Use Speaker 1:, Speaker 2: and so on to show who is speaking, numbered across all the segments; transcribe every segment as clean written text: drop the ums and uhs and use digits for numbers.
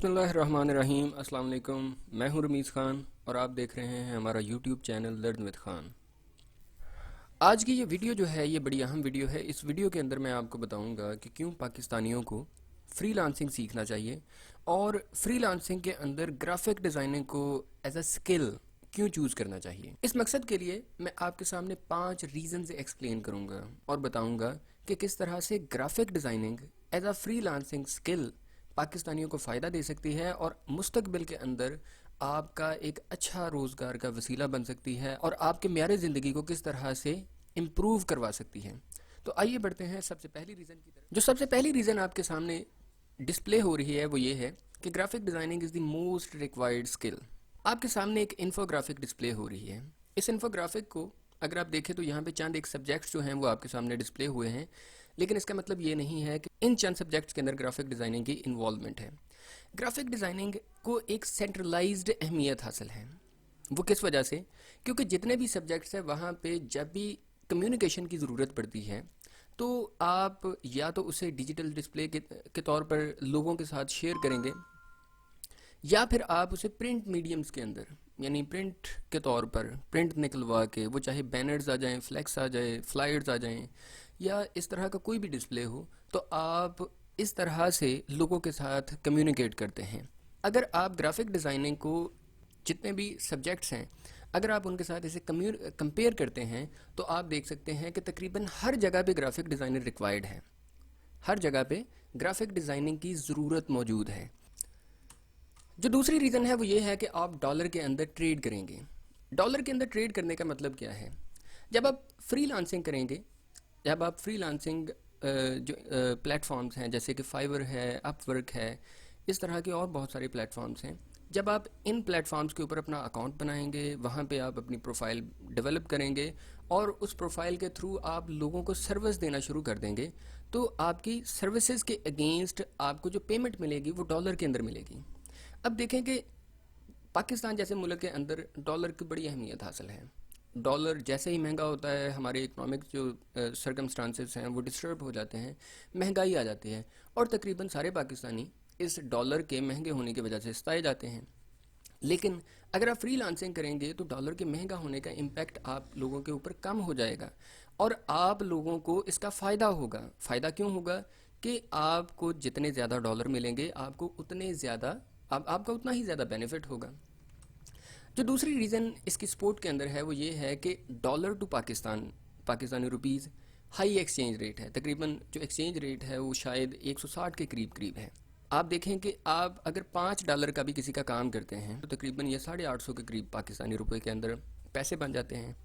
Speaker 1: बिस्मिल्लाहिर्रहमानिर्रहीम। अस्सलाम वालेकुम। मैं हूं रमीज़ ख़ान और आप देख रहे हैं हमारा YouTube channel learn with Khan. आज की ये वीडियो जो है ये बड़ी अहम वीडियो है। इस वीडियो के अंदर मैं आपको बताऊंगा कि क्यों पाकिस्तानियों को फ्रीलांसिंग सीखना चाहिए और फ्रीलांसिंग के अंदर ग्राफिक डिज़ाइनिंग को एज अ स्किल क्यों चूज़ करना चाहिए। इस मकसद के लिए मैं आपके सामने 5 रीज़न्स एक्सप्लेन करूंगा और बताऊंगा कि किस तरह से graphic designing as a freelancing skill पाकिस्तानियों को फ़ायदा दे सकती है और मुस्तकबिल के अंदर आपका एक अच्छा रोज़गार का वसीला बन सकती है और आपके म्यार ज़िंदगी को किस तरह से इम्प्रूव करवा सकती है। तो आइए बढ़ते हैं सबसे पहली रीज़न की तरफ। जो सबसे पहली रीज़न आपके सामने डिस्प्ले हो रही है वो ये है कि graphic designing is the most required skill. आपके सामने एक इन्फोग्राफिक डिस्प्ले हो रही है। इस इन्फोग्राफिक को अगर आप देखें तो यहाँ पे चंद एक सब्जेक्ट्स जो हैं वो आपके सामने डिस्प्ले हुए हैं, लेकिन इसका मतलब ये नहीं है कि इन चंद सब्जेक्ट्स के अंदर ग्राफिक डिज़ाइनिंग की इन्वॉल्वमेंट है। ग्राफिक डिज़ाइनिंग को एक सेंट्रलाइज्ड अहमियत हासिल है। वो किस वजह से? क्योंकि जितने भी सब्जेक्ट्स हैं वहाँ पे जब भी कम्युनिकेशन की ज़रूरत पड़ती है तो आप या तो उसे डिजिटल डिस्प्ले के तौर पर लोगों के साथ शेयर करेंगे या फिर आप उसे प्रिंट मीडियम्स के अंदर यानी प्रिंट के तौर पर प्रिंट निकलवा के, वो चाहे बैनर्स आ जाएं, फ्लैक्स आ जाए, फ्लायर्स आ जाएं या इस तरह का कोई भी डिस्प्ले हो, तो आप इस तरह से लोगों के साथ कम्युनिकेट करते हैं। अगर आप ग्राफिक डिज़ाइनिंग को जितने भी सब्जेक्ट्स हैं अगर आप उनके साथ इसे कंपेयर करते हैं तो आप देख सकते हैं कि तकरीबन हर जगह पे ग्राफिक डिज़ाइनर रिक्वायर्ड है। हर जगह पे ग्राफिक डिज़ाइनिंग की ज़रूरत मौजूद है। जो दूसरी रीज़न है वो ये है कि आप डॉलर के अंदर ट्रेड करेंगे। डॉलर के अंदर ट्रेड करने का मतलब क्या है? जब आप फ्रीलांसिंग करेंगे, जब आप फ्रीलांसिंग जो प्लेटफॉर्म्स हैं जैसे कि फाइवर है, अपवर्क है, इस तरह के और बहुत सारे प्लेटफॉर्म्स हैं, जब आप इन प्लेटफॉर्म्स के ऊपर अपना अकाउंट बनाएंगे, वहाँ पे आप अपनी प्रोफाइल डेवलप करेंगे और उस प्रोफाइल के थ्रू आप लोगों को सर्विस देना शुरू कर देंगे, तो आपकी सर्विसेज के अगेंस्ट आपको जो पेमेंट मिलेगी वो डॉलर के अंदर मिलेगी। अब देखें कि पाकिस्तान जैसे मुल्क के अंदर डॉलर की बड़ी अहमियत हासिल है। डॉलर जैसे ही महंगा होता है, हमारे इकोनॉमिक जो सर्कमस्टांसेस हैं वो डिस्टर्ब हो जाते हैं, महंगाई आ जाती है और तकरीबन सारे पाकिस्तानी इस डॉलर के महंगे होने की वजह से सताए जाते हैं। लेकिन अगर आप फ्रीलांसिंग करेंगे तो डॉलर के महंगा होने का इम्पैक्ट आप लोगों के ऊपर कम हो जाएगा और आप लोगों को इसका फ़ायदा होगा। फ़ायदा क्यों होगा? कि आपको जितने ज़्यादा डॉलर मिलेंगे आपको उतने ज़्यादा आपका उतना ही ज़्यादा बेनिफिट होगा। जो दूसरी रीज़न इसकी सपोर्ट के अंदर है वो ये है कि dollar to Pakistani rupees high exchange rate है। तकरीबन जो एक्सचेंज रेट है वो शायद 160 के करीब करीब है। आप देखें कि आप अगर $5 का भी किसी का काम करते हैं तो तकरीबन ये 850 के करीब पाकिस्तानी रुपए के अंदर पैसे बन जाते हैं।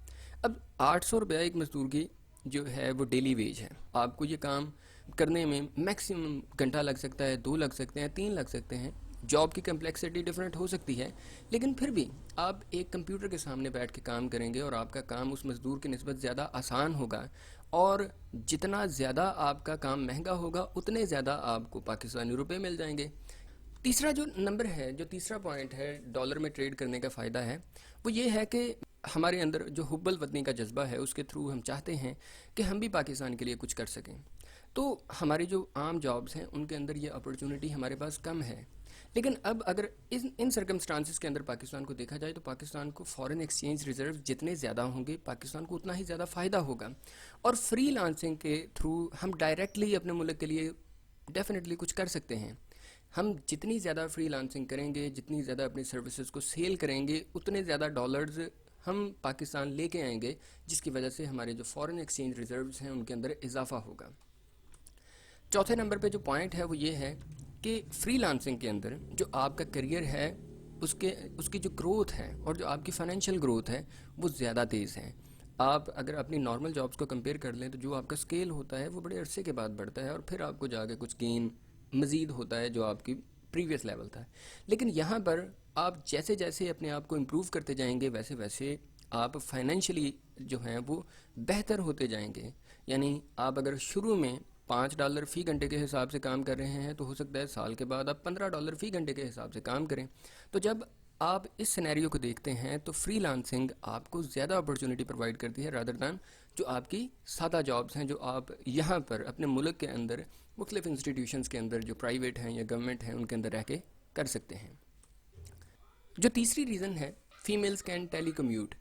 Speaker 1: अब 800 रुपया एक मजदूर की जो है वो डेली वेज है। आपको ये काम करने में मैक्सिमम घंटा लग सकता है, 2 लग सकते हैं, 3 लग सकते हैं। जॉब की कम्प्लेक्सिटी डिफरेंट हो सकती है, लेकिन फिर भी आप एक कंप्यूटर के सामने बैठ के काम करेंगे और आपका काम उस मज़दूर की निस्बत ज़्यादा आसान होगा और जितना ज़्यादा आपका काम महंगा होगा उतने ज़्यादा आपको पाकिस्तानी रुपए मिल जाएंगे। तीसरा जो नंबर है, जो तीसरा पॉइंट है डॉलर में ट्रेड करने का फ़ायदा है, वो ये है कि हमारे अंदर जो हुब्बल वतनी का जज्बा है उसके थ्रू हम चाहते हैं कि हम भी पाकिस्तान के लिए कुछ कर सकें। तो हमारी जो आम जॉब्स हैं उनके अंदर ये अपॉर्चुनिटी हमारे पास कम है। लेकिन अब अगर इन सर्कमस्टांसिस के अंदर पाकिस्तान को देखा जाए तो पाकिस्तान को फॉरेन एक्सचेंज रिजर्व जितने ज़्यादा होंगे पाकिस्तान को उतना ही ज़्यादा फ़ायदा होगा और फ्रीलांसिंग के थ्रू हम डायरेक्टली अपने मुल्क के लिए डेफिनेटली कुछ कर सकते हैं। हम जितनी ज़्यादा फ्रीलांसिंग करेंगे, जितनी ज़्यादा अपनी सर्विसेज को सेल करेंगे, उतने ज़्यादा डॉलर्स हम पाकिस्तान लेके आएंगे, जिसकी वजह से हमारे जो फॉरेन एक्सचेंज रिजर्व्स हैं उनके अंदर इजाफा होगा। चौथे नंबर पे जो पॉइंट है वो ये है कि फ्रीलांसिंग के अंदर जो आपका करियर है उसकी जो ग्रोथ है और जो आपकी फाइनेंशियल ग्रोथ है वो ज़्यादा तेज़ है। आप अगर अपनी नॉर्मल जॉब्स को कंपेयर कर लें तो जो आपका स्केल होता है वो बड़े अरसे के बाद बढ़ता है और फिर आपको जाके कुछ गेन मज़ीद होता है जो आपकी प्रीवियस लेवल था। लेकिन यहाँ पर आप जैसे जैसे अपने आप को इम्प्रूव करते जाएंगे वैसे वैसे आप फाइनेंशियली जो हैं वो बेहतर होते जाएंगे। यानी आप अगर शुरू में $5 फ़ी घंटे के हिसाब से काम कर रहे हैं तो हो सकता है साल के बाद आप $15 फ़ी घंटे के हिसाब से काम करें। तो जब आप इस सिनेरियो को देखते हैं तो फ्रीलांसिंग आपको ज़्यादा अपॉर्चुनिटी प्रोवाइड करती है रादर दैन जो आपकी सादा जॉब्स हैं जो आप यहाँ पर अपने मुल्क के अंदर मुख्तलिफ इंस्टीट्यूशंस के अंदर जो प्राइवेट हैं या गवर्नमेंट हैं उनके अंदर रह के कर सकते हैं। जो तीसरी रीज़न है, females can telecommute.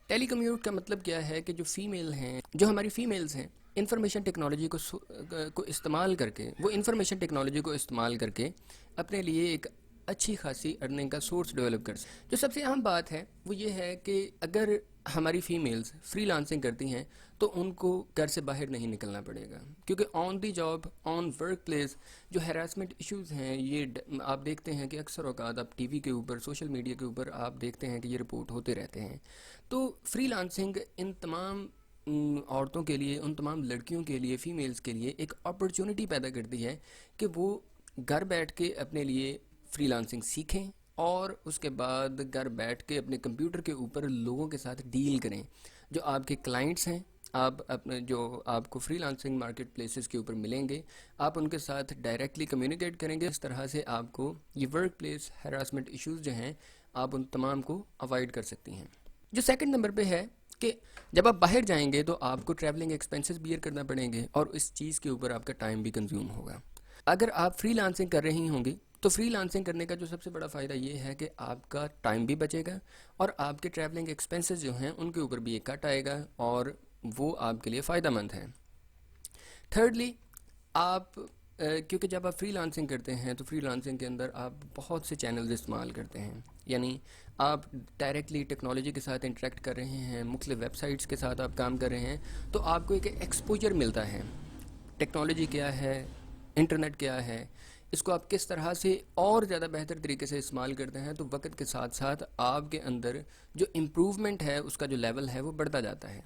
Speaker 1: Telecommute का मतलब क्या है कि जो फीमेल हैं, जो हमारी फीमेल्स हैं, इंफॉर्मेशन टेक्नोलॉजी को इस्तेमाल करके, वो इंफॉर्मेशन टेक्नोलॉजी को इस्तेमाल करके अपने लिए एक अच्छी खासी अर्निंग का सोर्स डेवलप कर सकते। जो सबसे अहम बात है वो ये है कि अगर हमारी फीमेल्स फ्रीलांसिंग करती हैं तो उनको घर से बाहर नहीं निकलना पड़ेगा, क्योंकि on the job, on work place जो हैरासमेंट इश्यूज़ हैं, ये आप देखते हैं कि अक्सर औकात आप टीवी के ऊपर, सोशल मीडिया के ऊपर आप देखते हैं कि ये रिपोर्ट होते रहते हैं। तो फ्रीलांसिंग इन तमाम औरतों के लिए, उन तमाम लड़कियों के लिए, फ़ीमेल्स के लिए एक अपॉर्चुनिटी पैदा करती है कि वो घर बैठ के अपने लिए फ्रीलांसिंग सीखें और उसके बाद घर बैठ के अपने कंप्यूटर के ऊपर लोगों के साथ डील करें। जो आपके क्लाइंट्स हैं, आप अपने जो आपको फ्रीलांसिंग मार्केट प्लेसेस के ऊपर मिलेंगे, आप उनके साथ डायरेक्टली कम्युनिकेट करेंगे। इस तरह से आपको ये वर्क प्लेस हैरासमेंट इश्यूज़ जो हैं, आप उन तमाम को अवॉइड कर सकती हैं। जो सेकंड नंबर पे है कि जब आप बाहर जाएंगे तो आपको ट्रैवलिंग एक्सपेंसेस बियर करना पड़ेंगे और इस चीज़ के ऊपर आपका टाइम भी कंज्यूम होगा। अगर आप फ्रीलांसिंग कर रही होंगी तो फ्रीलांसिंग करने का जो सबसे बड़ा फ़ायदा ये है कि आपका टाइम भी बचेगा और आपके ट्रैवलिंग एक्सपेंसेस जो हैं उनके ऊपर भी एक कट आएगा और वो आपके लिए फ़ायदा मंद है। थर्डली, आप क्योंकि जब आप फ्रीलांसिंग करते हैं तो फ्रीलांसिंग के अंदर आप बहुत से चैनल्स इस्तेमाल करते हैं, यानी आप डायरेक्टली टेक्नोलॉजी के साथ इंटरेक्ट कर रहे हैं, मुख्तलिफ वेबसाइट्स के साथ आप काम कर रहे हैं, तो आपको एक एक्सपोजर मिलता है। टेक्नोलॉजी क्या है, इंटरनेट क्या है, इसको आप किस तरह से और ज़्यादा बेहतर तरीके से इस्तेमाल करते हैं, तो वक्त के साथ साथ आपके अंदर जो इम्प्रूवमेंट है, उसका जो लेवल है वो बढ़ता जाता है।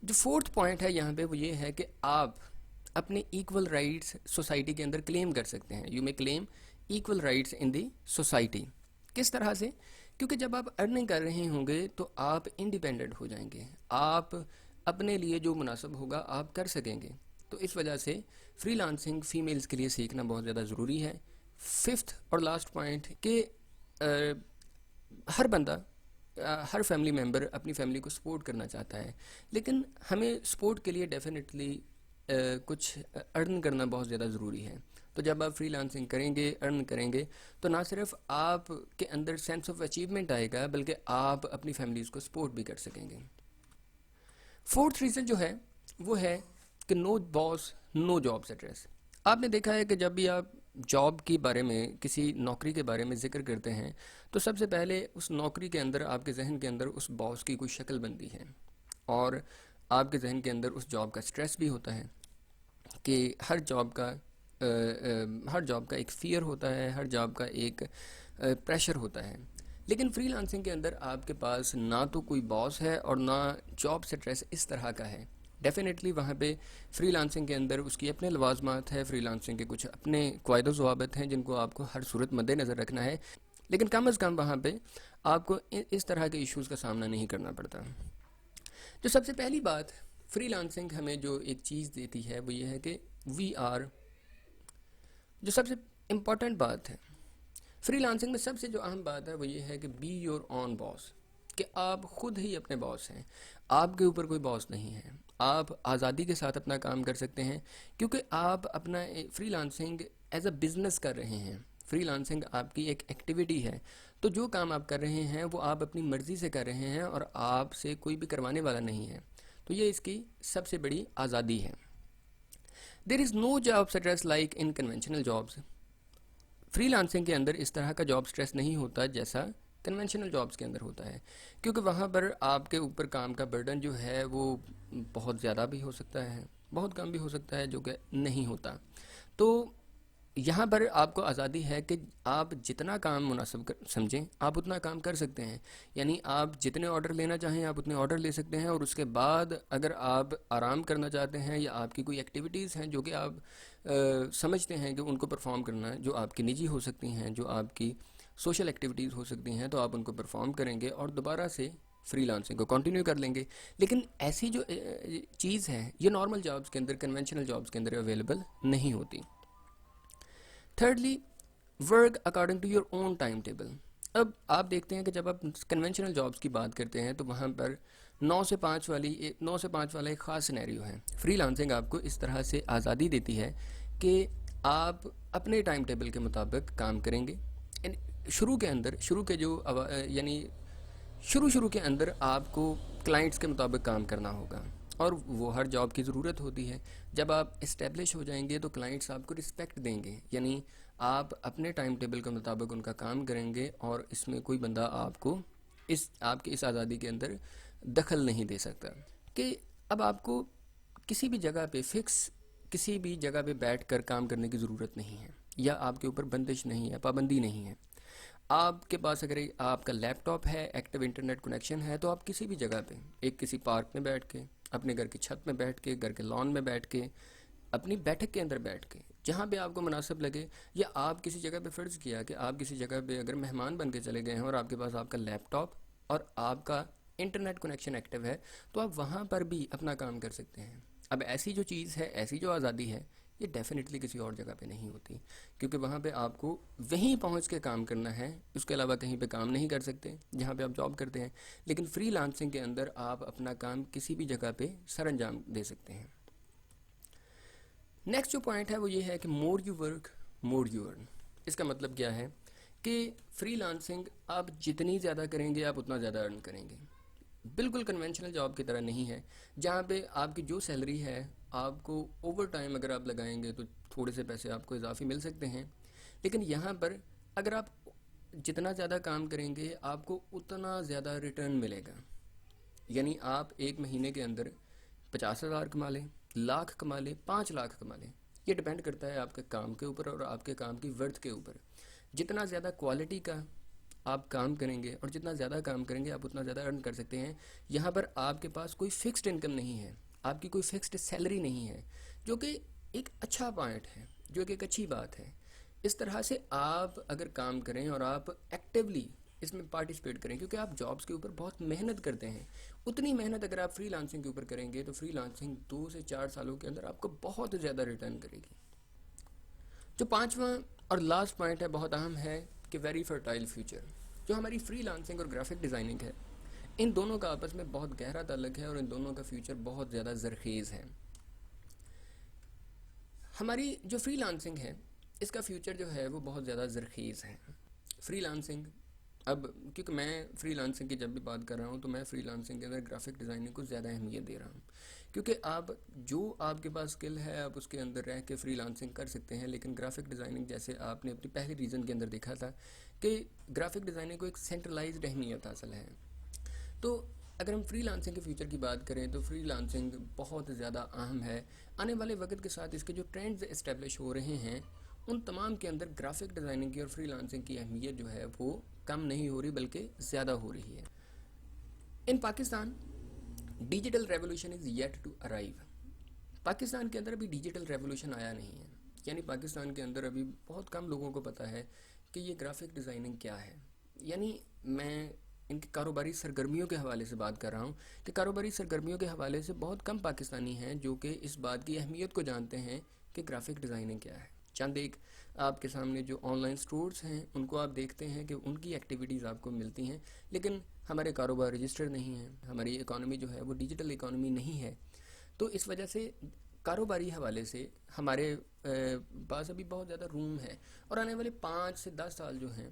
Speaker 1: जो फोर्थ पॉइंट है यहाँ पे वो ये है कि आप अपने इक्वल राइट्स सोसाइटी के अंदर क्लेम कर सकते हैं। You may claim equal rights in the society. किस तरह से? क्योंकि जब आप अर्निंग कर रहे होंगे तो आप इंडिपेंडेंट हो जाएंगे, आप अपने लिए जो मुनासिब होगा आप कर सकेंगे। तो इस वजह से फ्रीलांसिंग फ़ीमेल्स के लिए सीखना बहुत ज़्यादा ज़रूरी है। फिफ्थ और लास्ट पॉइंट कि हर बंदा, हर फैमिली मेम्बर अपनी फैमिली को सपोर्ट करना चाहता है, लेकिन हमें सपोर्ट के लिए डेफिनेटली कुछ अर्न करना बहुत ज़्यादा ज़रूरी है। तो जब आप फ्रीलांसिंग करेंगे, अर्न करेंगे, तो ना सिर्फ आप के अंदर सेंस ऑफ अचीवमेंट आएगा बल्कि आप अपनी फैमिलीज़ को सपोर्ट भी कर सकेंगे। फोर्थ रीज़न जो है वो है कि no boss no job address. आपने देखा है कि जब भी आप जॉब के बारे में, किसी नौकरी के बारे में ज़िक्र करते हैं तो सबसे पहले उस नौकरी के अंदर, आपके जहन के अंदर उस बॉस की कोई शक्ल बनती है और आपके जहन के अंदर उस जॉब का स्ट्रेस भी होता है कि हर जॉब का एक फ़ियर होता है, हर जॉब का एक प्रेशर होता है। लेकिन फ्रीलांसिंग के अंदर आपके पास ना तो कोई बॉस है और ना जॉब स्ट्रेस इस तरह का है। डेफिनेटली वहाँ पे फ्रीलांसिंग के अंदर उसकी अपने लवाजमात है, फ्रीलांसिंग के कुछ अपने क़वायद व ज़वाबित हैं जिनको आपको हर सूरत मद्देनज़र रखना है, लेकिन कम अज़ कम वहाँ पे आपको इस तरह के इश्यूज़ का सामना नहीं करना पड़ता। जो सबसे पहली बात फ्रीलांसिंग हमें जो एक चीज़ देती है वो ये है कि वी आर, जो सबसे इम्पॉर्टेंट बात है फ्रीलांसिंग में, सबसे जो अहम बात है वो ये है कि बी योर ऑन बॉस, कि आप ख़ुद ही अपने बॉस हैं, आपके ऊपर कोई बॉस नहीं है। आप आज़ादी के साथ अपना काम कर सकते हैं क्योंकि आप अपना फ्रीलांसिंग एज अ बिज़नेस कर रहे हैं। फ्रीलांसिंग आपकी एक एक्टिविटी है, तो जो काम आप कर रहे हैं वो आप अपनी मर्ज़ी से कर रहे हैं और आपसे कोई भी करवाने वाला नहीं है। तो ये इसकी सबसे बड़ी आज़ादी है। There is no job stress like in conventional jobs. Freelancing के अंदर इस तरह का जॉब स्ट्रेस नहीं होता जैसा कन्वेंशनल जॉब्स के अंदर होता है, क्योंकि वहाँ पर आपके ऊपर काम का बर्डन जो है वो बहुत ज़्यादा भी हो सकता है, बहुत कम भी हो सकता है, जो कि नहीं होता। तो यहाँ पर आपको आज़ादी है कि आप जितना काम मुनासिब समझें आप उतना काम कर सकते हैं, यानी आप जितने ऑर्डर लेना चाहें आप उतने ऑर्डर ले सकते हैं। और उसके बाद अगर आप आराम करना चाहते हैं या आपकी कोई एक्टिविटीज़ हैं जो कि आप समझते हैं कि उनको परफॉर्म करना है, जो आपकी निजी हो सकती हैं, जो आपकी सोशल एक्टिविटीज़ हो सकती हैं, तो आप उनको परफॉर्म करेंगे और दोबारा से फ्रीलांसिंग को कंटिन्यू कर लेंगे। लेकिन ऐसी जो चीज़ है ये नॉर्मल जॉब्स के अंदर, कन्वेंशनल जॉब्स के अंदर अवेलेबल नहीं होती। Thirdly, work according to your own timetable. अब आप देखते हैं कि जब आप कन्वेंशनल जॉब्स की बात करते हैं तो वहाँ पर 9 से 5 वाला एक ख़ास सिनेरियो है। फ्रीलांसिंग आपको इस तरह से आज़ादी देती है कि आप अपने टाइम टेबल के मुताबिक काम करेंगे, شروع کے اندر یعنی شروع کے اندر آپ کو کلائنٹس کے مطابق کام کرنا ہوگا، اور وہ ہر جاب کی ضرورت ہوتی ہے۔ جب آپ اسٹیبلش ہو جائیں گے تو کلائنٹس آپ کو رسپیکٹ دیں گے، یعنی آپ اپنے ٹائم ٹیبل کے مطابق ان کا کام کریں گے، اور اس میں کوئی بندہ آپ کو آپ کی اس آزادی کے اندر دخل نہیں دے سکتا کہ اب آپ کو کسی بھی جگہ پہ کسی بھی جگہ پہ بیٹھ کر کام کرنے کی ضرورت نہیں ہے، یا آپ کے اوپر بندش نہیں ہے، پابندی نہیں ہے۔ آپ کے پاس اگر آپ کا لیپ ٹاپ ہے، ایکٹیو انٹرنیٹ کنیکشن ہے، تو آپ کسی بھی جگہ پہ کسی پارک میں بیٹھ کے، اپنے گھر کی چھت میں بیٹھ کے، گھر کے لان میں بیٹھ کے، اپنی بیٹھک کے اندر بیٹھ کے، جہاں پہ آپ کو مناسب لگے، یا آپ کسی جگہ پہ فرض کیا کہ آپ کسی جگہ پہ اگر مہمان بن کے چلے گئے ہیں اور آپ کے پاس آپ کا لیپ ٹاپ اور آپ کا انٹرنیٹ کنیکشن ایکٹیو ہے، تو آپ وہاں پر بھی اپنا کام کر سکتے ہیں۔ اب ایسی جو چیز ہے، ایسی جو آزادی ہے، یہ ڈیفینیٹلی کسی اور جگہ پہ نہیں ہوتی، کیونکہ وہاں پہ آپ کو وہیں پہنچ کے کام کرنا ہے، اس کے علاوہ کہیں پہ کام نہیں کر سکتے جہاں پہ آپ جاب کرتے ہیں۔ لیکن فری لانسنگ کے اندر آپ اپنا کام کسی بھی جگہ پہ سر انجام دے سکتے ہیں۔ نیکسٹ جو پوائنٹ ہے وہ یہ ہے کہ more you work more you earn. اس کا مطلب کیا ہے کہ فری لانسنگ آپ جتنی زیادہ کریں گے آپ اتنا زیادہ ارن کریں گے۔ بالکل کنونشنل جاب کی طرح نہیں ہے، جہاں پہ آپ کی جو سیلری ہے، آپ کو اوور ٹائم اگر آپ لگائیں گے تو تھوڑے سے پیسے آپ کو اضافی مل سکتے ہیں، لیکن یہاں پر اگر آپ جتنا زیادہ کام کریں گے آپ کو اتنا زیادہ ریٹرن ملے گا۔ یعنی آپ ایک مہینے کے اندر 50,000 کما لیں، لاکھ کما لیں، 5 لاکھ کما لیں، یہ ڈیپینڈ کرتا ہے آپ کے کام کے اوپر اور آپ کے کام کی ورتھ کے اوپر۔ جتنا زیادہ کوالٹی کا آپ کام کریں گے اور جتنا زیادہ کام کریں گے آپ اتنا زیادہ ارن کر سکتے ہیں۔ یہاں پر آپ کے پاس کوئی فکسڈ انکم نہیں ہے، آپ کی کوئی فکسڈ سیلری نہیں ہے، جو کہ ایک اچھا پوائنٹ ہے، جو کہ ایک اچھی بات ہے۔ اس طرح سے آپ اگر کام کریں اور آپ ایکٹیولی اس میں پارٹیسپیٹ کریں، کیونکہ آپ جابس کے اوپر بہت محنت کرتے ہیں، اتنی محنت اگر آپ فری لانسنگ کے اوپر کریں گے تو فری لانسنگ 2 سے 4 سالوں کے اندر آپ کو بہت زیادہ ریٹرن کرے گی۔ جو پانچواں اور لاسٹ پوائنٹ ہے، بہت اہم ہے کہ ویری فرٹائل فیوچر۔ جو ہماری فری لانسنگ اور گرافک ڈیزائننگ ہے، ان دونوں کا آپس میں بہت گہرا تعلق ہے اور ان دونوں کا فیوچر بہت زیادہ زرخیز ہے۔ ہماری جو فری لانسنگ ہے اس کا فیوچر جو ہے وہ بہت زیادہ زرخیز ہے۔ فری لانسنگ، اب کیونکہ میں فری لانسنگ کی جب بھی بات کر رہا ہوں تو میں فری لانسنگ کے اندر گرافک ڈیزائننگ کو زیادہ اہمیت دے رہا ہوں، کیونکہ آپ کے پاس اسکل ہے آپ اس کے اندر رہ کے فری لانسنگ کر سکتے ہیں، لیکن گرافک ڈیزائننگ جیسے آپ نے اپنی پہلی ریزن کے اندر دیکھا تھا کہ گرافک ڈیزائننگ کو ایک سینٹرلائزڈ اہمیت حاصل ہے۔ تو اگر ہم فری لانسنگ کے فیوچر کی بات کریں تو فری لانسنگ بہت زیادہ اہم ہے۔ آنے والے وقت کے ساتھ اس کے جو ٹرینڈز اسٹیبلش ہو رہے ہیں ان تمام کے اندر گرافک ڈیزائننگ کی اور فری لانسنگ کی اہمیت جو ہے وہ کم نہیں ہو رہی بلکہ زیادہ ہو رہی ہے۔ In Pakistan digital revolution is yet to arrive. Pakistan کے اندر ابھی ڈیجیٹل ریولوشن آیا نہیں ہے، یعنی پاکستان کے اندر ابھی بہت کم لوگوں کو پتہ ہے کہ یہ گرافک ڈیزائننگ کیا ہے۔ یعنی میں ان کی کاروباری سرگرمیوں کے حوالے سے بات کر رہا ہوں کہ کاروباری سرگرمیوں کے حوالے سے بہت کم پاکستانی ہیں جو کہ اس بات کی اہمیت کو جانتے ہیں کہ گرافک ڈیزائننگ کیا ہے۔ چند ایک آپ کے سامنے جو آن لائن سٹورز ہیں ان کو آپ دیکھتے ہیں کہ ان کی ایکٹیویٹیز آپ کو ملتی ہیں، لیکن ہمارے کاروبار رجسٹر نہیں ہیں، ہماری اکانومی جو ہے وہ ڈیجیٹل اکانومی نہیں ہے۔ تو اس وجہ سے کاروباری حوالے سے ہمارے پاس ابھی بہت زیادہ روم ہے، اور آنے والے 5 سے 10 سال جو ہیں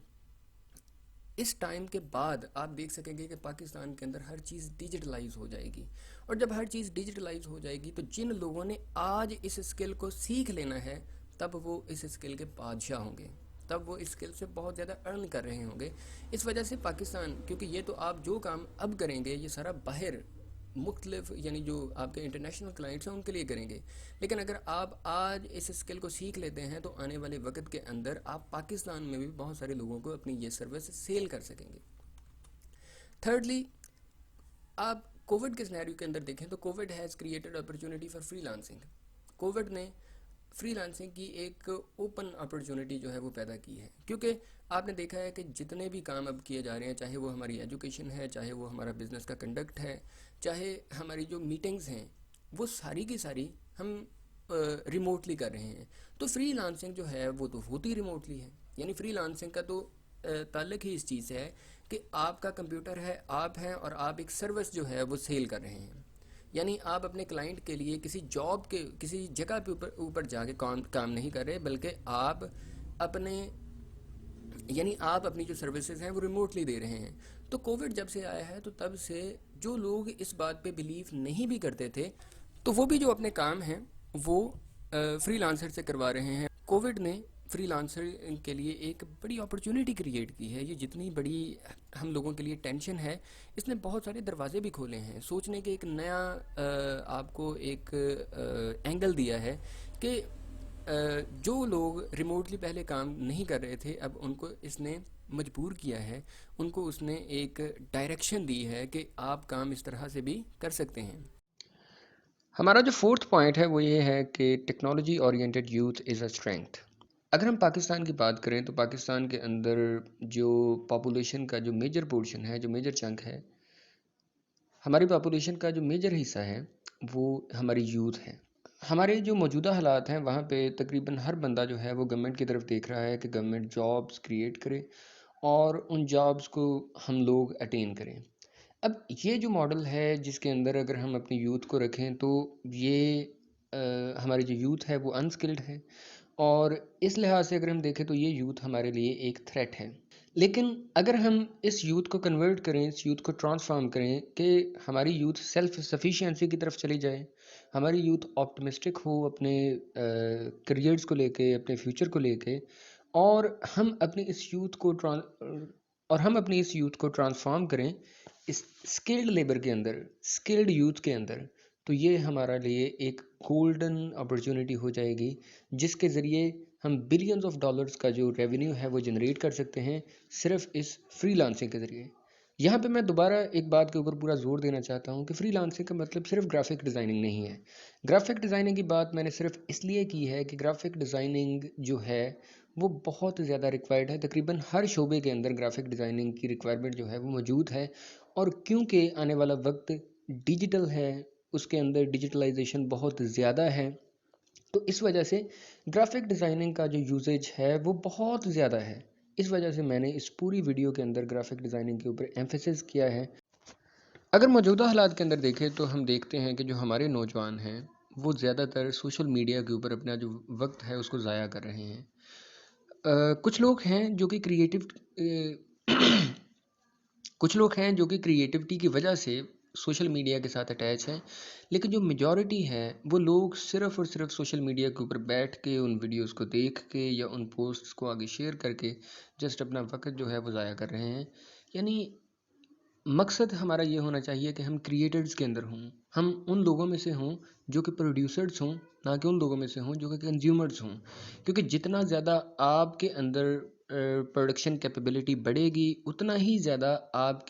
Speaker 1: اس ٹائم کے بعد آپ دیکھ سکیں گے کہ پاکستان کے اندر ہر چیز ڈیجیٹلائز ہو جائے گی، اور جب ہر چیز ڈیجیٹلائز ہو جائے گی تو جن لوگوں نے آج اس اسکل کو سیکھ لینا ہے تب وہ اس اسکل کے بادشاہ ہوں گے، تب وہ اس اسکل سے بہت زیادہ ارن کر رہے ہوں گے۔ اس وجہ سے پاکستان، کیونکہ یہ تو آپ جو کام اب کریں گے یہ سارا باہر مختلف یعنی جو آپ کے انٹرنیشنل کلائنٹس ہیں ان کے لیے کریں گے، لیکن اگر آپ آج اس اسکل کو سیکھ لیتے ہیں تو آنے والے وقت کے اندر آپ پاکستان میں بھی بہت سارے لوگوں کو اپنی یہ سروس سیل کر سکیں گے۔ تھرڈلی، آپ کووڈ کے سینیریو کے اندر دیکھیں تو Covid has created opportunity for free lancing. Covid نے فری لانسنگ کی ایک اوپن اپرچونٹی جو ہے وہ پیدا کی ہے، کیونکہ آپ نے دیکھا ہے کہ جتنے بھی کام اب کیے جا رہے ہیں، چاہے وہ ہماری ایجوکیشن ہے، چاہے وہ ہمارا بزنس کا کنڈکٹ ہے، چاہے ہماری جو میٹنگز ہیں، وہ ساری کی ساری ہم ریموٹلی کر رہے ہیں۔ تو فری لانسنگ جو ہے وہ تو ہوتی ریموٹلی ہے، یعنی فری لانسنگ کا تو تعلق ہی اس چیز سے ہے کہ آپ کا کمپیوٹر ہے، آپ ہیں، اور آپ ایک سروس جو ہے وہ سیل کر رہے ہیں۔ یعنی آپ اپنے کلائنٹ کے لیے کسی جاب کے کسی جگہ پہ اوپر جا کے کام نہیں کر رہے، بلکہ آپ اپنے یعنی آپ اپنی جو سروسز ہیں وہ ریموٹلی دے رہے ہیں. تو کووڈ جب سے آیا ہے تو تب سے جو لوگ اس بات پہ بلیو نہیں بھی کرتے تھے تو وہ بھی جو اپنے کام ہیں وہ فری لانسر سے کروا رہے ہیں. کووڈ نے فری لانسر کے لیے ایک بڑی اپرچونٹی کریٹ کی ہے. یہ جتنی بڑی ہم لوگوں کے لیے ٹینشن ہے اس نے بہت سارے دروازے بھی کھولے ہیں. سوچنے کے ایک نیا آپ کو ایک اینگل دیا ہے کہ جو لوگ ریموٹلی پہلے کام نہیں کر رہے تھے اب ان کو اس نے مجبور کیا ہے, ان کو اس نے ایک ڈائریکشن دی ہے کہ آپ کام اس طرح سے بھی کر سکتے ہیں. ہمارا جو فورتھ پوائنٹ ہے وہ یہ ہے کہ technology oriented youth is a strength. اگر ہم پاکستان کی بات کریں تو پاکستان کے اندر جو پاپولیشن کا جو میجر پورشن ہے, جو میجر چنک ہے, ہماری پاپولیشن کا جو میجر حصہ ہے وہ ہماری یوتھ ہے. ہمارے جو موجودہ حالات ہیں وہاں پہ تقریباً ہر بندہ جو ہے وہ گورنمنٹ کی طرف دیکھ رہا ہے کہ گورنمنٹ جابس کریٹ کرے اور ان جابس کو ہم لوگ اٹین کریں. اب یہ جو ماڈل ہے جس کے اندر اگر ہم اپنی یوتھ کو رکھیں تو یہ ہماری جو یوتھ ہے وہ انسکلڈ ہے, اور اس لحاظ سے اگر ہم دیکھیں تو یہ یوتھ ہمارے لیے ایک تھریٹ ہے. لیکن اگر ہم اس یوتھ کو کنورٹ کریں, اس یوتھ کو ٹرانسفارم کریں کہ ہماری یوتھ سیلف سفیشینسی کی طرف چلی جائے, ہماری یوتھ آپٹمسٹک ہو اپنے کریئرز کو لے کے, اپنے فیوچر کو لے کے, اور ہم اپنی اس یوتھ کو ٹرانسفارم کریں اس اسکلڈ لیبر کے اندر, اسکلڈ یوتھ کے اندر, تو یہ ہمارا لیے ایک گولڈن اپرچونٹی ہو جائے گی جس کے ذریعے ہم بلینز آف ڈالرز کا جو ریونیو ہے وہ جنریٹ کر سکتے ہیں صرف اس فری لانسنگ کے ذریعے. یہاں پہ میں دوبارہ ایک بات کے اوپر پورا زور دینا چاہتا ہوں کہ فری لانسنگ کا مطلب صرف گرافک ڈیزائننگ نہیں ہے. گرافک ڈیزائننگ کی بات میں نے صرف اس لیے کی ہے کہ گرافک ڈیزائننگ جو ہے وہ بہت زیادہ ریکوائرڈ ہے. تقریباً ہر شعبے کے اندر گرافک ڈیزائننگ کی ریکوائرمنٹ جو ہے وہ موجود ہے, اور کیونکہ آنے والا وقت ڈیجیٹل ہے, اس کے اندر ڈیجیٹلائزیشن بہت زیادہ ہے, تو اس وجہ سے گرافک ڈیزائننگ کا جو یوزیج ہے وہ بہت زیادہ ہے. اس وجہ سے میں نے اس پوری ویڈیو کے اندر گرافک ڈیزائننگ کے اوپر ایمفیسس کیا ہے. اگر موجودہ حالات کے اندر دیکھیں تو ہم دیکھتے ہیں کہ جو ہمارے نوجوان ہیں وہ زیادہ تر سوشل میڈیا کے اوپر اپنا جو وقت ہے اس کو ضائع کر رہے ہیں. کچھ لوگ ہیں جو کہ کریٹیوٹی کی وجہ سے سوشل میڈیا کے ساتھ اٹیچ ہیں, لیکن جو میجورٹی ہے وہ لوگ صرف اور صرف سوشل میڈیا کے اوپر بیٹھ کے ان ویڈیوز کو دیکھ کے یا ان پوسٹس کو آگے شیئر کر کے جسٹ اپنا وقت جو ہے وہ ضائع کر رہے ہیں. یعنی مقصد ہمارا یہ ہونا چاہیے کہ ہم کریٹرز کے اندر ہوں, ہم ان لوگوں میں سے ہوں جو کہ پروڈیوسرز ہوں, نہ کہ ان لوگوں میں سے ہوں جو کہ کنزیومرز ہوں. کیونکہ جتنا زیادہ آپ کے اندر پروڈکشن کیپیبلٹی بڑھے گی اتنا ہی زیادہ آپ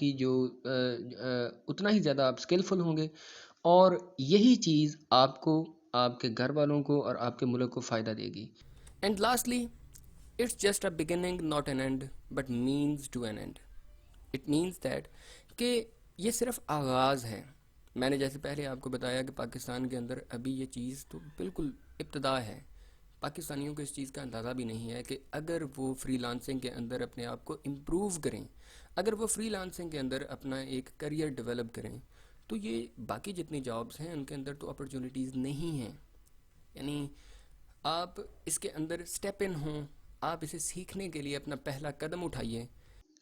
Speaker 1: آپ اسکلفل ہوں گے, اور یہی چیز آپ کو, آپ کے گھر والوں کو اور آپ کے ملک کو فائدہ دے گی. And lastly, it's just a beginning not an end but means to an end. It means that کہ یہ صرف آغاز ہے. میں نے جیسے پہلے آپ کو بتایا کہ پاکستان کے اندر ابھی یہ چیز تو بالکل ابتدا ہے. پاکستانیوں کو اس چیز کا اندازہ بھی نہیں ہے کہ اگر وہ فری لانسنگ کے اندر اپنے آپ کو امپروو کریں, اگر وہ فری لانسنگ کے اندر اپنا ایک کریئر ڈیولپ کریں, تو یہ باقی جتنی جابس ہیں ان کے اندر تو اپرچونیٹیز نہیں ہیں. یعنی آپ اس کے اندر سٹیپ ان ہوں, آپ اسے سیکھنے کے لیے اپنا پہلا قدم اٹھائیے.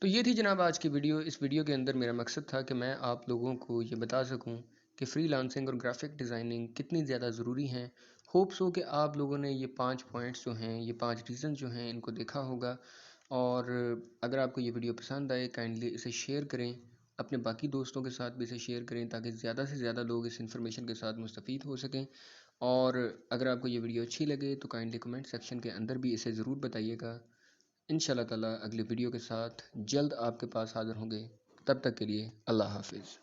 Speaker 1: تو یہ تھی جناب آج کی ویڈیو. اس ویڈیو کے اندر میرا مقصد تھا کہ میں آپ لوگوں کو یہ بتا سکوں کہ فری لانسنگ اور گرافک ڈیزائننگ کتنی زیادہ ضروری ہیں. ہوپس ہو کہ آپ لوگوں نے یہ 5 پوائنٹس جو ہیں, یہ 5 ریزنز جو ہیں ان کو دیکھا ہوگا, اور اگر آپ کو یہ ویڈیو پسند آئے کائنڈلی اسے شیئر کریں, اپنے باقی دوستوں کے ساتھ بھی اسے شیئر کریں تاکہ زیادہ سے زیادہ لوگ اس انفارمیشن کے ساتھ مستفید ہو سکیں. اور اگر آپ کو یہ ویڈیو اچھی لگے تو کائنڈلی کمنٹ سیکشن کے اندر بھی اسے ضرور بتائیے گا. انشاءاللہ تعالیٰ اگلی ویڈیو کے ساتھ جلد آپ کے پاس حاضر ہوں گے. تب تک کے لیے اللہ حافظ.